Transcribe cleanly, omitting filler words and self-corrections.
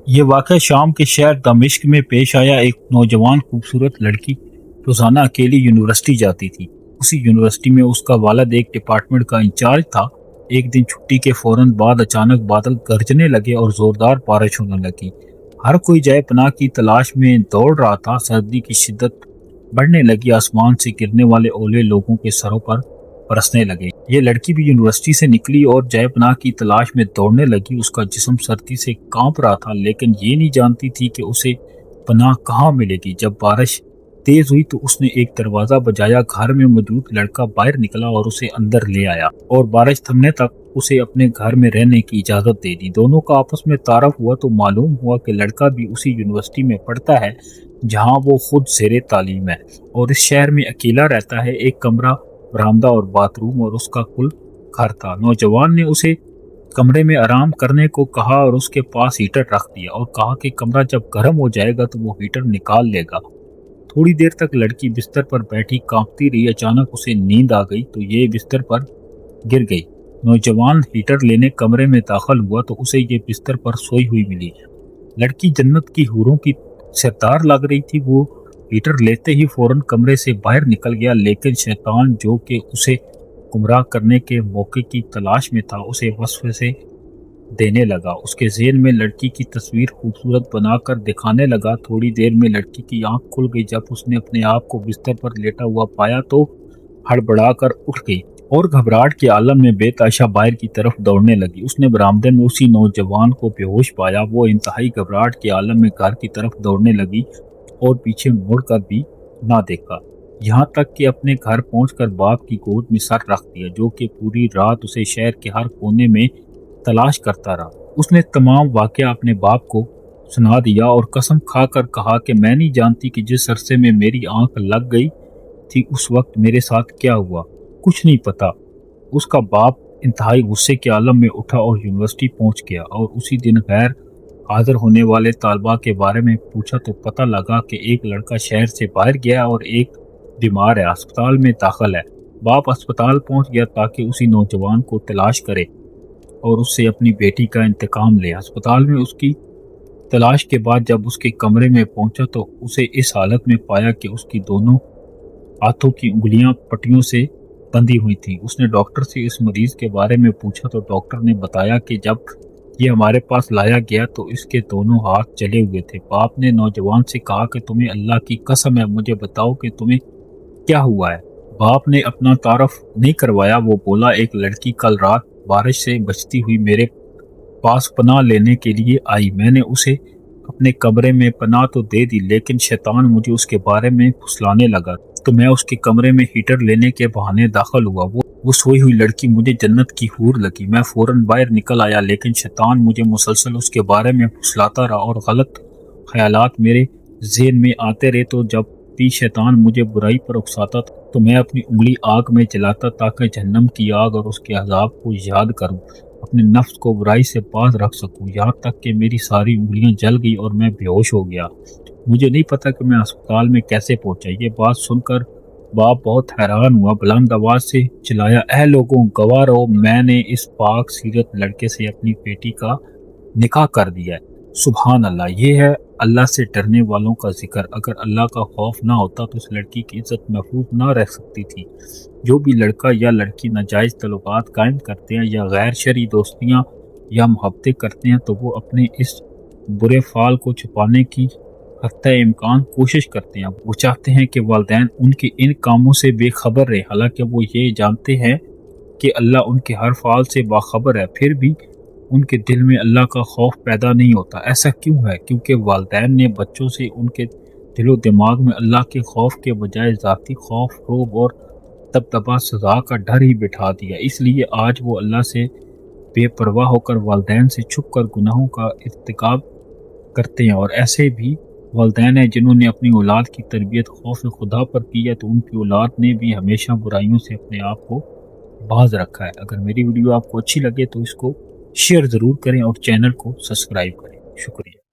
یہ واقعہ شام کے شہر دمشق میں پیش آیا۔ ایک نوجوان خوبصورت لڑکی روزانہ اکیلی یونیورسٹی جاتی تھی۔ اسی یونیورسٹی میں اس کا والد ایک ڈپارٹمنٹ کا انچارج تھا۔ ایک دن چھٹی کے فوراً بعد اچانک بادل گرجنے لگے اور زوردار بارش ہونے لگی۔ ہر کوئی جائے پناہ کی تلاش میں دوڑ رہا تھا۔ سردی کی شدت بڑھنے لگی، آسمان سے گرنے والے اولے لوگوں کے سروں پر برسنے لگے۔ یہ لڑکی بھی یونیورسٹی سے نکلی اور جائے پناہ کی تلاش میں دوڑنے لگی۔ اس کا جسم سردی سے کانپ رہا تھا، لیکن یہ نہیں جانتی تھی کہ اسے پناہ کہاں ملے گی۔ جب بارش تیز ہوئی تو اس نے ایک دروازہ بجایا۔ گھر میں موجود لڑکا باہر نکلا اور اسے اندر لے آیا اور بارش تھمنے تک اسے اپنے گھر میں رہنے کی اجازت دے دی۔ دونوں کا آپس میں تعارف ہوا تو معلوم ہوا کہ لڑکا بھی اسی یونیورسٹی میں پڑھتا ہے جہاں وہ خود زیر تعلیم ہے، اور اس شہر میں اکیلا رہتا ہے۔ ایک کمرہ، برآمدہ اور باتھ روم اور اس کا کل گھر تھا۔ نوجوان نے اسے کمرے میں آرام کرنے کو کہا اور اس کے پاس ہیٹر رکھ دیا اور کہا کہ کمرہ جب گرم ہو جائے گا تو وہ ہیٹر نکال لے گا۔ تھوڑی دیر تک لڑکی بستر پر بیٹھی کانپتی رہی۔ اچانک اسے نیند آ گئی تو یہ بستر پر گر گئی۔ نوجوان ہیٹر لینے کمرے میں داخل ہوا تو اسے یہ بستر پر سوئی ہوئی ملی۔ لڑکی جنت کی حوروں کی سردار لگ رہی تھی۔ وہ ہیٹر لیتے ہی فوراً کمرے سے باہر نکل گیا، لیکن شیطان جو کہ اسے گمراہ کرنے کے موقع کی تلاش میں تھا اسے وسوسے دینے لگا۔ اس کے ذہن میں لڑکی کی تصویر خوبصورت بنا کر دکھانے لگا۔ تھوڑی دیر میں لڑکی کی آنکھ کھل گئی۔ جب اس نے اپنے آپ کو بستر پر لیٹا ہوا پایا تو ہڑبڑا کر اٹھ گئی اور گھبراہٹ کے عالم میں بے تحاشا باہر کی طرف دوڑنے لگی۔ اس نے برآمدے میں اسی نوجوان کو بے ہوش پایا۔ وہ انتہائی گھبراہٹ کے عالم میں گھر کی طرف دوڑنے لگی اور پیچھے مڑ کر بھی نہ دیکھا، یہاں تک کہ اپنے گھر پہنچ کر باپ کی گود میں سر رکھ دیا، جو کہ پوری رات اسے شہر کے ہر کونے میں تلاش کرتا رہا۔ اس نے تمام واقعہ اپنے باپ کو سنا دیا اور قسم کھا کر کہا کہ میں نہیں جانتی کہ جس عرصے میں میری آنکھ لگ گئی تھی اس وقت میرے ساتھ کیا ہوا، کچھ نہیں پتا۔ اس کا باپ انتہائی غصے کے عالم میں اٹھا اور یونیورسٹی پہنچ گیا اور اسی دن غیر حاضر ہونے والے طالبہ کے بارے میں پوچھا تو پتہ لگا کہ ایک لڑکا شہر سے باہر گیا اور ایک بیمار ہے، ہسپتال میں داخل ہے۔ باپ ہسپتال پہنچ گیا تاکہ اسی نوجوان کو تلاش کرے اور اس سے اپنی بیٹی کا انتقام لے۔ ہسپتال میں اس کی تلاش کے بعد جب اس کے کمرے میں پہنچا تو اسے اس حالت میں پایا کہ اس کی دونوں ہاتھوں کی انگلیاں پٹیوں سے بندھی ہوئی تھیں۔ اس نے ڈاکٹر سے اس مریض کے بارے میں پوچھا تو ڈاکٹر نے بتایا کہ جب یہ ہمارے پاس لایا گیا تو اس کے دونوں ہاتھ جلے ہوئے تھے۔ باپ نے نوجوان سے کہا کہ تمہیں اللہ کی قسم ہے، مجھے بتاؤ کہ تمہیں کیا ہوا ہے۔ باپ نے اپنا تعارف نہیں کروایا۔ وہ بولا، ایک لڑکی کل رات بارش سے بچتی ہوئی میرے پاس پناہ لینے کے لیے آئی۔ میں نے اسے اپنے کمرے میں پناہ تو دے دی، لیکن شیطان مجھے اس کے بارے میں پھسلانے لگا تو میں اس کے کمرے میں ہیٹر لینے کے بہانے داخل ہوا۔ وہ سوئی ہوئی لڑکی مجھے جنت کی حور لگی۔ میں فوراً باہر نکل آیا، لیکن شیطان مجھے مسلسل اس کے بارے میں پھسلاتا رہا اور غلط خیالات میرے ذہن میں آتے رہے۔ تو جب بھی شیطان مجھے برائی پر اکساتا تو میں اپنی انگلی آگ میں جلاتا تاکہ جہنم کی آگ اور اس کے عذاب کو یاد کروں، اپنے نفس کو برائی سے باز رکھ سکوں، یہاں تک کہ میری ساری انگلیاں جل گئی اور میں بے ہوش ہو گیا۔ مجھے نہیں پتا کہ میں ہسپتال میں کیسے پہنچا۔ یہ بات سن کر باپ بہت حیران ہوا، بلند آواز سے چلایا، اے لوگوں گواہ رہو، میں نے اس پاک سیرت لڑکے سے اپنی بیٹی کا نکاح کر دیا ہے۔ سبحان اللہ، یہ ہے اللہ سے ڈرنے والوں کا ذکر۔ اگر اللہ کا خوف نہ ہوتا تو اس لڑکی کی عزت محفوظ نہ رہ سکتی تھی۔ جو بھی لڑکا یا لڑکی ناجائز تعلقات قائم کرتے ہیں یا غیر شرعی دوستیاں یا محبتیں کرتے ہیں تو وہ اپنے اس برے فعل کو چھپانے کی حتی امکان کوشش کرتے ہیں۔ وہ چاہتے ہیں کہ والدین ان کے ان کاموں سے بے خبر رہے، حالانکہ وہ یہ جانتے ہیں کہ اللہ ان کے ہر فعل سے باخبر ہے، پھر بھی ان کے دل میں اللہ کا خوف پیدا نہیں ہوتا۔ ایسا کیوں ہے؟ کیونکہ والدین نے بچوں سے ان کے دل و دماغ میں اللہ کے خوف کے بجائے ذاتی خوف، رعب اور دبدبہ سزا کا ڈر ہی بٹھا دیا۔ اس لیے آج وہ اللہ سے بے پرواہ ہو کر والدین سے چھپ کر گناہوں کا ارتکاب کرتے ہیں، اور ایسے بھی والدین ہیں جنہوں نے اپنی اولاد کی تربیت خوف خدا پر کی ہے تو ان کی اولاد نے بھی ہمیشہ برائیوں سے اپنے آپ کو باز رکھا ہے۔ اگر میری ویڈیو آپ کو اچھی لگے تو اس کو شیئر ضرور کریں اور چینل کو سبسکرائب کریں۔ شکریہ۔